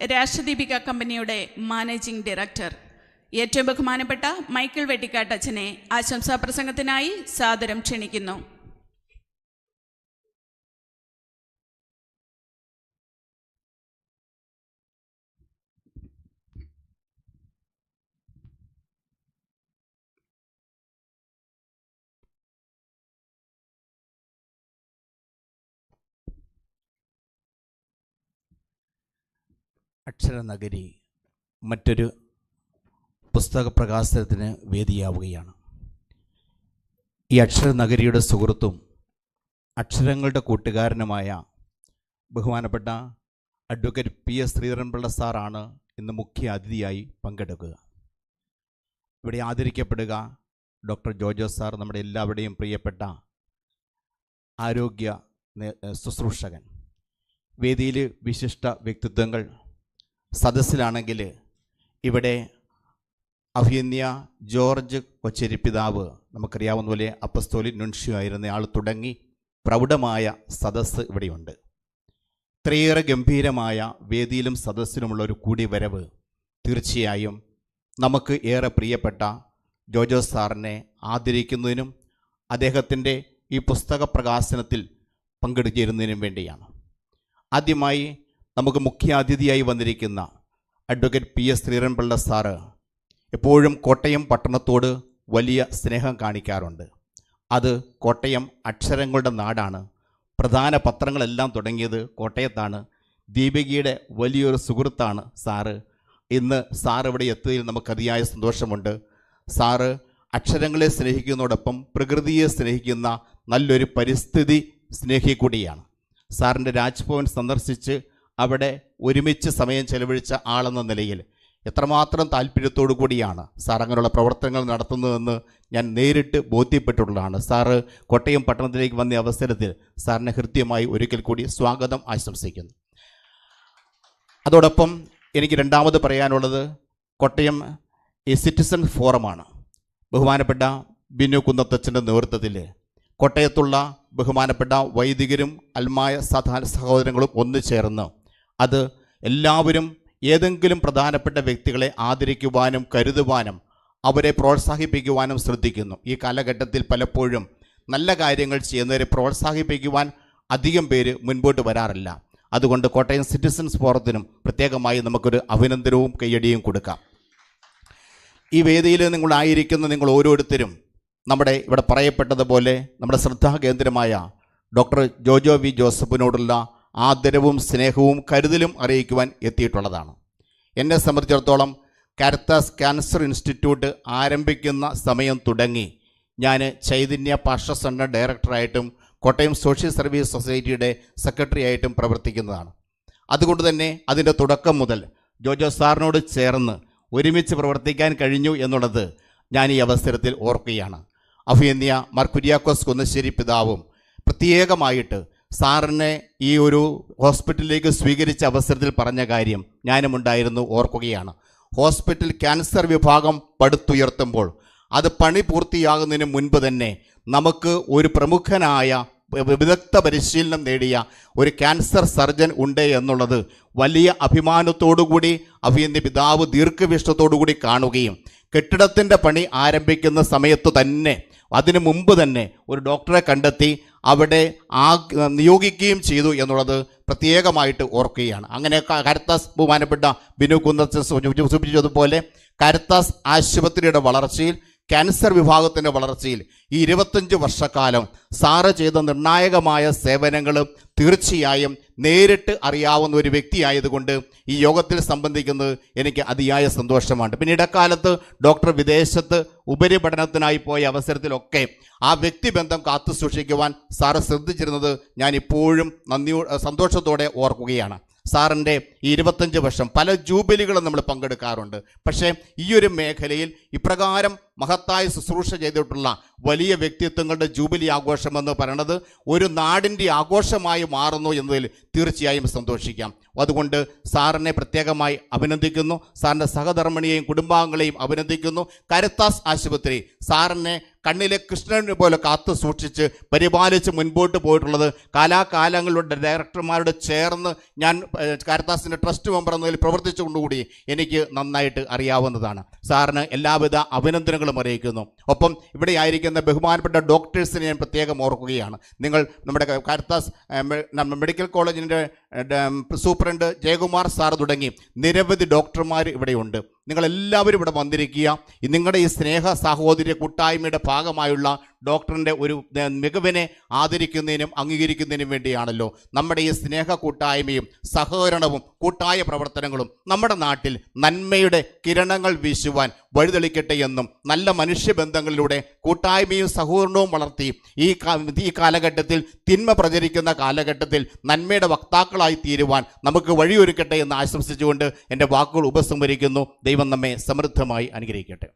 രാഷ്ട്രദീപിക കമ്പനിയുടെ managing director ഏറ്റവും ബഹുമാനപ്പെട്ട മൈക്കിൾ വെട്ടിക്കാട്ടച്ചനെ ആശംസാ പ്രസംഗത്തിനായി സാദരം ക്ഷണിക്കുന്നു. അക്ഷരനഗരി മറ്റൊരു പുസ്തക പ്രകാശനത്തിന് വേദിയാവുകയാണ്. ഈ അക്ഷരനഗരിയുടെ സുഹൃത്തും അക്ഷരങ്ങളുടെ കൂട്ടുകാരനുമായ ബഹുമാനപ്പെട്ട അഡ്വക്കേറ്റ് PS ശ്രീധരൻപിള്ള സാറാണ് ഇന്ന് മുഖ്യ അതിഥിയായി പങ്കെടുക്കുക. ഇവിടെ ആദരിക്കപ്പെടുക ഡോക്ടർ ജോജോ സാർ, നമ്മുടെ എല്ലാവരുടെയും പ്രിയപ്പെട്ട ആരോഗ്യ ശുശ്രൂഷകൻ. വേദിയിൽ വിശിഷ്ട വ്യക്തിത്വങ്ങൾ സദസ്സിലാണെങ്കിൽ ഇവിടെ അഭിയന്യ ജോർജ് കൊച്ചേരി പിതാവ്, നമുക്കറിയാവുന്ന പോലെ അപ്പസ്തോലിക് നുൻഷ്യോ ആയിരുന്ന ആൾ തുടങ്ങി പ്രൗഢമായ സദസ്സ് ഇവിടെയുണ്ട്. ഇത്രയേറെ ഗംഭീരമായ വേദിയിലും സദസ്സിലുമുള്ള ഒരു കൂടിവരവ് തീർച്ചയായും നമുക്ക് ഏറെ പ്രിയപ്പെട്ട ജോജോ സാറിനെ ആദരിക്കുന്നതിനും അദ്ദേഹത്തിൻ്റെ ഈ പുസ്തക പ്രകാശനത്തിൽ പങ്കെടുക്കുന്നതിനും വേണ്ടിയാണ്. ആദ്യമായി നമുക്ക് മുഖ്യാതിഥിയായി വന്നിരിക്കുന്ന അഡ്വക്കേറ്റ് PS ശ്രീധരൻപിള്ള സാറ് എപ്പോഴും കോട്ടയം പട്ടണത്തോട് വലിയ സ്നേഹം കാണിക്കാറുണ്ട്. അത് കോട്ടയം അക്ഷരങ്ങളുടെ നാടാണ്. പ്രധാന പത്രങ്ങളെല്ലാം തുടങ്ങിയത് കോട്ടയത്താണ്. ദീപികയുടെ വലിയൊരു സുഹൃത്താണ് സാറ്. ഇന്ന് സാറ് ഇവിടെ എത്തുന്നതിൽ നമുക്ക് അതിയായ സന്തോഷമുണ്ട്. സാറ് അക്ഷരങ്ങളെ സ്നേഹിക്കുന്നതോടൊപ്പം പ്രകൃതിയെ സ്നേഹിക്കുന്ന നല്ലൊരു പരിസ്ഥിതി സ്നേഹി കൂടിയാണ്. സാറിൻ്റെ രാജ്ഭവൻ സന്ദർശിച്ച് അവിടെ ഒരുമിച്ച് സമയം ചെലവഴിച്ച ആളെന്ന നിലയിൽ എത്രമാത്രം താല്പര്യത്തോടു കൂടിയാണ് സാർ അങ്ങനെയുള്ള പ്രവർത്തനങ്ങൾ നടത്തുന്നതെന്ന് ഞാൻ നേരിട്ട് ബോധ്യപ്പെട്ടിട്ടുള്ളതാണ്. സാറ് കോട്ടയം പട്ടണത്തിലേക്ക് വന്ന അവസരത്തിൽ സാറിനെ ഹൃദ്യമായി ഒരിക്കൽ കൂടി സ്വാഗതം ആശംസിക്കുന്നു. അതോടൊപ്പം എനിക്ക് രണ്ടാമത് പറയാനുള്ളത് കോട്ടയം ഈ സിറ്റിസൺ ഫോറമാണ്. ബഹുമാനപ്പെട്ട ബിനു കുന്നത്തച്ഛൻ്റെ നേതൃത്വത്തിൽ കോട്ടയത്തുള്ള ബഹുമാനപ്പെട്ട വൈദികരും അൽമായ സഹോദരങ്ങളും ഒന്നു ചേർന്ന് അത് എല്ലാവരും ഏതെങ്കിലും പ്രധാനപ്പെട്ട വ്യക്തികളെ ആദരിക്കുവാനും കരുതുവാനും അവരെ പ്രോത്സാഹിപ്പിക്കുവാനും ശ്രദ്ധിക്കുന്നു. ഈ കാലഘട്ടത്തിൽ പലപ്പോഴും നല്ല കാര്യങ്ങൾ ചെയ്യുന്നവരെ പ്രോത്സാഹിപ്പിക്കുവാൻ അധികം പേര് മുൻപോട്ട് വരാറില്ല. അതുകൊണ്ട് കോട്ടയം സിറ്റിസൺസ് ഫോറത്തിനും പ്രത്യേകമായി നമുക്കൊരു അഭിനന്ദനവും കയ്യടിയും കൊടുക്കാം. ഈ വേദിയിൽ നിങ്ങളായിരിക്കുന്ന നിങ്ങൾ ഓരോരുത്തരും നമ്മുടെ ഇവിടെ പറയപ്പെട്ടതുപോലെ നമ്മുടെ ശ്രദ്ധാകേന്ദ്രമായ ഡോക്ടർ ജോജോ വി ജോസഫിനോടുള്ള ആദരവും സ്നേഹവും കരുതലും അറിയിക്കുവാൻ എത്തിയിട്ടുള്ളതാണ്. എന്നെ സംബന്ധിച്ചിടത്തോളം കാരിത്താസ് ക്യാൻസർ ഇൻസ്റ്റിറ്റ്യൂട്ട് ആരംഭിക്കുന്ന സമയം തുടങ്ങി ഞാൻ ചൈതന്യ പാഷ സെൻ്റർ ഡയറക്ടറായിട്ടും കോട്ടയം സോഷ്യൽ സർവീസ് സൊസൈറ്റിയുടെ സെക്രട്ടറി ആയിട്ടും പ്രവർത്തിക്കുന്നതാണ്. അതുകൊണ്ട് തന്നെ അതിൻ്റെ തുടക്കം മുതൽ ജോജോ സാറിനോട് ചേർന്ന് ഒരുമിച്ച് പ്രവർത്തിക്കാൻ കഴിഞ്ഞു എന്നുള്ളത് ഞാൻ ഈ അവസരത്തിൽ ഓർക്കുകയാണ്. അഭിയന്യ മാർ കുര്യാക്കോസ് കുന്നശ്ശേരി പിതാവും പ്രത്യേകമായിട്ട് സാറിനെ ഈ ഒരു ഹോസ്പിറ്റലിലേക്ക് സ്വീകരിച്ച അവസരത്തിൽ പറഞ്ഞ കാര്യം ഞാനുമുണ്ടായിരുന്നു ഓർക്കുകയാണ്. ഹോസ്പിറ്റൽ ക്യാൻസർ വിഭാഗം പടുത്തുയർത്തുമ്പോൾ അത് പണി പൂർത്തിയാകുന്നതിന് മുൻപ് തന്നെ നമുക്ക് ഒരു പ്രമുഖനായ വിദഗ്ധ പരിശീലനം നേടിയ ഒരു ക്യാൻസർ സർജൻ ഉണ്ട് എന്നുള്ളത് വലിയ അഭിമാനത്തോടുകൂടി അഭിയന്യ പിതാവ് ദീർഘവീക്ഷണത്തോടുകൂടി കാണുകയും കെട്ടിടത്തിൻ്റെ പണി ആരംഭിക്കുന്ന സമയത്ത് തന്നെ അതിനു മുമ്പ് തന്നെ ഒരു ഡോക്ടറെ കണ്ടെത്തി അവിടെ നിയോഗിക്കുകയും ചെയ്തു എന്നുള്ളത് പ്രത്യേകമായിട്ട് ഓർക്കുകയാണ്. അങ്ങനെ കാരിത്താസ് ബഹുമാനപ്പെട്ട ബിനു കുന്നത്ത് സൂചിപ്പിച്ചതുപോലെ കാരിത്താസ് ആശുപത്രിയുടെ വളർച്ചയിൽ, ക്യാൻസർ വിഭാഗത്തിൻ്റെ വളർച്ചയിൽ ഈ 25 വർഷക്കാലം സാറ് ചെയ്ത നിർണായകമായ സേവനങ്ങൾ തീർച്ചയായും നേരിട്ട് അറിയാവുന്ന ഒരു വ്യക്തിയായതുകൊണ്ട് ഈ യോഗത്തിൽ സംബന്ധിക്കുന്നത് എനിക്ക് അതിയായ സന്തോഷമാണ്. പിന്നെ ഇടക്കാലത്ത് ഡോക്ടർ വിദേശത്ത് ഉപരിപഠനത്തിനായി പോയ അവസരത്തിലൊക്കെ ആ വ്യക്തിബന്ധം കാത്തു സൂക്ഷിക്കുവാൻ സാറ് ശ്രദ്ധിച്ചിരുന്നത് ഞാൻ ഇപ്പോഴും സന്തോഷത്തോടെ ഓർക്കുകയാണ്. സാറിൻ്റെ ഈ 25 വർഷം പല ജൂബിലികളും നമ്മൾ പങ്കെടുക്കാറുണ്ട്. പക്ഷേ ഈ ഒരു മേഖലയിൽ ഇപ്രകാരം മഹത്തായ ശുശ്രൂഷ ചെയ്തിട്ടുള്ള വലിയ വ്യക്തിത്വങ്ങളുടെ ജൂബിലി ആഘോഷമെന്ന് പറയുന്നത് ഒരു നാടിൻ്റെ ആഘോഷമായി മാറുന്നു എന്നതിൽ തീർച്ചയായും സന്തോഷിക്കാം. അതുകൊണ്ട് സാറിനെ പ്രത്യേകമായി അഭിനന്ദിക്കുന്നു. സാറിൻ്റെ സഹധർമ്മിണിയെയും കുടുംബാംഗങ്ങളെയും അഭിനന്ദിക്കുന്നു. കാരിത്താസ് ആശുപത്രി സാറിനെ കണ്ണിലെ കൃഷ്ണനെ പോലെ കാത്തു സൂക്ഷിച്ച് പരിപാലിച്ച് മുൻപോട്ട് പോയിട്ടുള്ളത് കാലാകാലങ്ങളുടെ ഡയറക്ടർമാരോട് ചേർന്ന് ഞാൻ കാരിത്താസിൻ്റെ ട്രസ്റ്റ് മെമ്പർ എന്നതിൽ പ്രവർത്തിച്ചുകൊണ്ടുകൂടി എനിക്ക് നന്നായിട്ട് അറിയാവുന്നതാണ്. സാറിന് എല്ലാവിധ അഭിനന്ദനങ്ങളും അറിയിക്കുന്നു. ഒപ്പം ഇവിടെ ആയിരിക്കുന്ന ബഹുമാനപ്പെട്ട ഡോക്ടേഴ്സിനെ ഞാൻ പ്രത്യേകം ഓർക്കുകയാണ്. നിങ്ങൾ നമ്മുടെ കാരിത്താസ് മെഡിക്കൽ കോളേജിൻ്റെ സൂപ്രണ്ട് ജയകുമാർ സാർ തുടങ്ങി നിരവധി ഡോക്ടർമാർ ഇവിടെയുണ്ട്. നിങ്ങളെല്ലാവരും ഇവിടെ വന്നിരിക്കുക. നിങ്ങളുടെ ഈ സ്നേഹ സാഹോദര്യ കൂട്ടായ്മയുടെ ഭാഗമായുള്ള ഡോക്ടറിൻ്റെ ഒരു മികവിനെ ആദരിക്കുന്നതിനും അംഗീകരിക്കുന്നതിനും വേണ്ടിയാണല്ലോ നമ്മുടെ ഈ സ്നേഹ കൂട്ടായ്മയും സഹകരണവും കൂട്ടായ പ്രവർത്തനങ്ങളും നമ്മുടെ നാട്ടിൽ നന്മയുടെ കിരണങ്ങൾ വീശുവാൻ വഴിതെളിക്കട്ടെ എന്നും നല്ല മനുഷ്യബന്ധങ്ങളിലൂടെ കൂട്ടായ്മയും സഹകരണവും വളർത്തി ഈ കാലഘട്ടത്തിൽ തിന്മ പ്രചരിക്കുന്ന കാലഘട്ടത്തിൽ നന്മയുടെ വക്താക്കളായി തീരുവാൻ നമുക്ക് വഴിയൊരുക്കട്ടെ എന്ന് ആശംസിച്ചുകൊണ്ട് എൻ്റെ വാക്കുകൾ ഉപസംഹരിക്കുന്നു. ദൈവം നമ്മെ സമൃദ്ധമായി അനുഗ്രഹിക്കട്ടെ.